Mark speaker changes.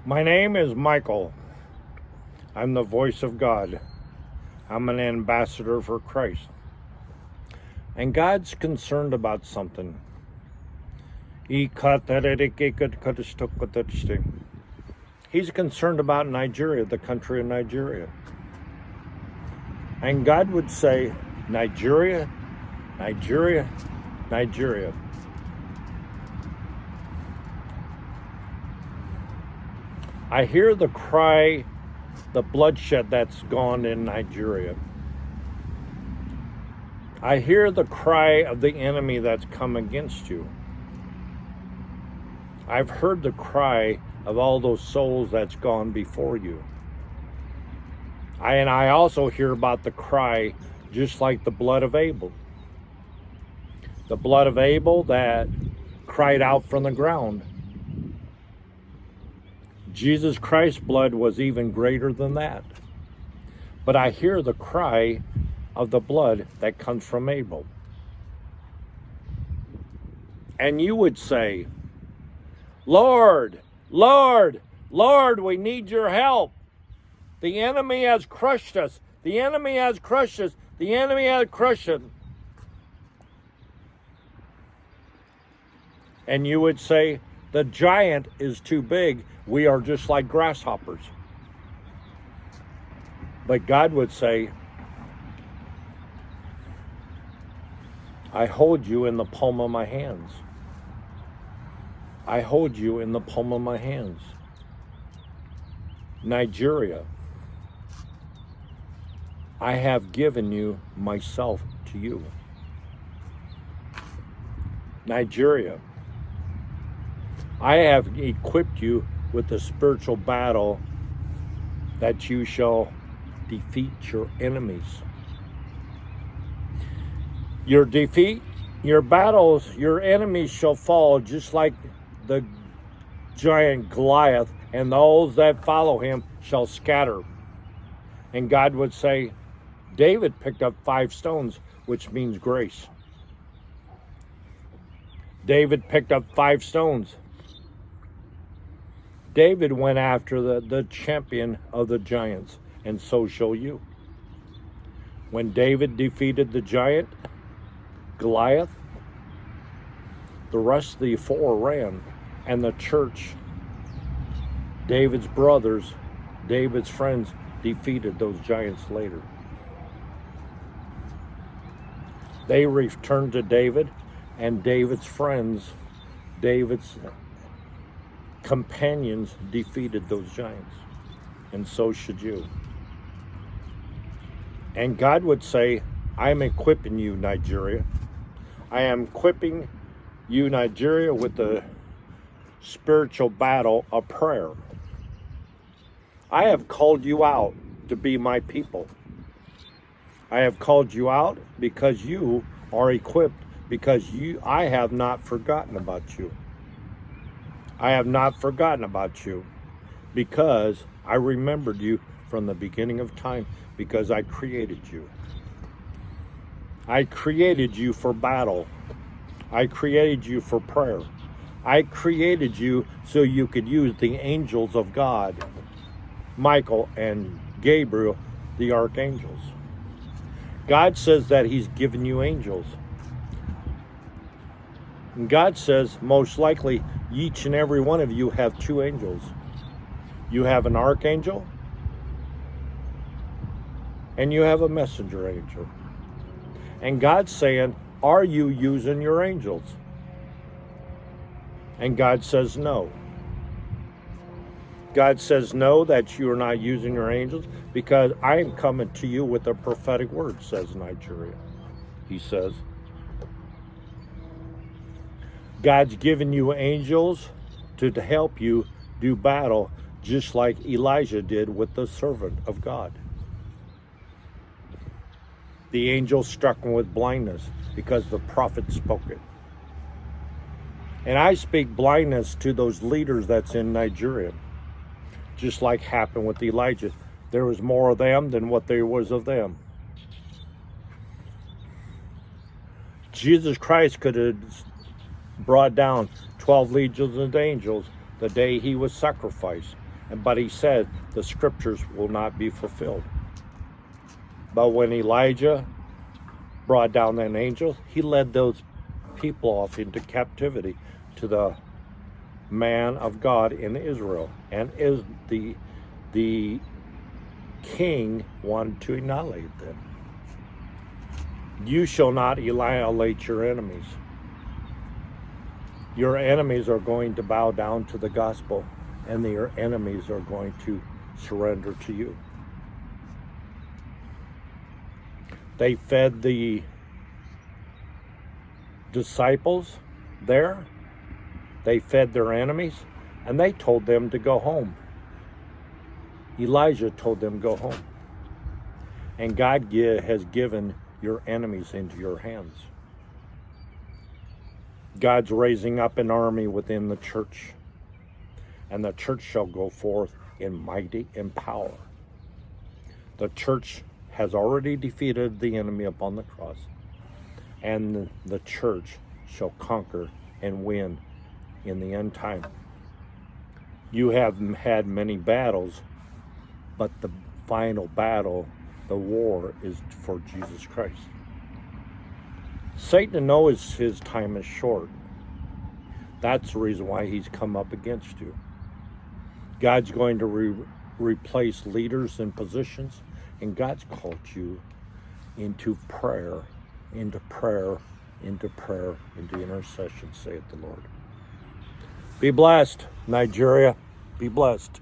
Speaker 1: My name is Michael. I'm the voice of God. I'm an ambassador for Christ. And God's concerned about something. He's concerned about Nigeria, the country of Nigeria. And God would say, Nigeria, Nigeria, Nigeria. I hear the cry, the bloodshed that's gone in Nigeria. I hear the cry of the enemy that's come against you. I've heard the cry of all those souls that's gone before you. I also hear about the cry, just like the blood of Abel. The blood of Abel that cried out from the ground. Jesus Christ's blood was even greater than that. But I hear the cry of the blood that comes from Abel. And you would say, Lord, Lord, Lord, we need your help. The enemy has crushed us. The enemy has crushed us. The enemy has crushed us. And you would say, the giant is too big. We are just like grasshoppers. But God would say, I hold you in the palm of my hands. I hold you in the palm of my hands. Nigeria, I have given you myself to you. Nigeria, I have equipped you with the spiritual battle that you shall defeat your enemies. Your defeat, your battles, your enemies shall fall just like the giant Goliath, and those that follow him shall scatter. And God would say, David picked up 5 stones, which means grace. David picked up 5 stones. David went after the champion of the giants, and so shall you. When David defeated the giant, Goliath, the rest of the 4 ran, and the church, David's brothers, David's friends, defeated those giants later. They returned to David, and David's friends, David's companions defeated those giants, and so should you. And God would say, I am equipping you, Nigeria. I am equipping you, Nigeria, with the spiritual battle of prayer. I have called you out to be my people. I have called you out because you are equipped, because I have not forgotten about you. I have not forgotten about you because I remembered you from the beginning of time, because I created you. I created you for battle. I created you for prayer. I created you so you could use the angels of God, Michael and Gabriel, the archangels. God says that he's given you angels. And God says most likely each and every one of you have 2 angels. You have an archangel and you have a messenger angel. And God's saying, are you using your angels? And God says no. God says no, that you are not using your angels, because I am coming to you with a prophetic word, says Nigeria. He says, God's given you angels to help you do battle, just like Elijah did with the servant of God. The angel struck him with blindness because the prophet spoke it. And I speak blindness to those leaders that's in Nigeria, just like happened with Elijah. There was more of them than what there was of them. Jesus Christ could have brought down 12 legions of angels the day he was sacrificed. But he said the scriptures will not be fulfilled. But when Elijah brought down an angel, he led those people off into captivity to the man of God in Israel. And the king wanted to annihilate them. You shall not annihilate your enemies. Your enemies are going to bow down to the gospel, and your enemies are going to surrender to you. They fed the disciples there. They fed their enemies, and they told them to go home. Elijah told them to go home. And God has given your enemies into your hands. God's raising up an army within the church, and the church shall go forth in mighty and power. The church has already defeated the enemy upon the cross, and the church shall conquer and win in the end time. You have had many battles, but the final battle, the war, is for Jesus Christ. Satan knows his time is short. That's the reason why he's come up against you. God's going to replace leaders in positions, and God's called you into prayer, into intercession, saith the Lord. Be blessed, Nigeria. Be blessed.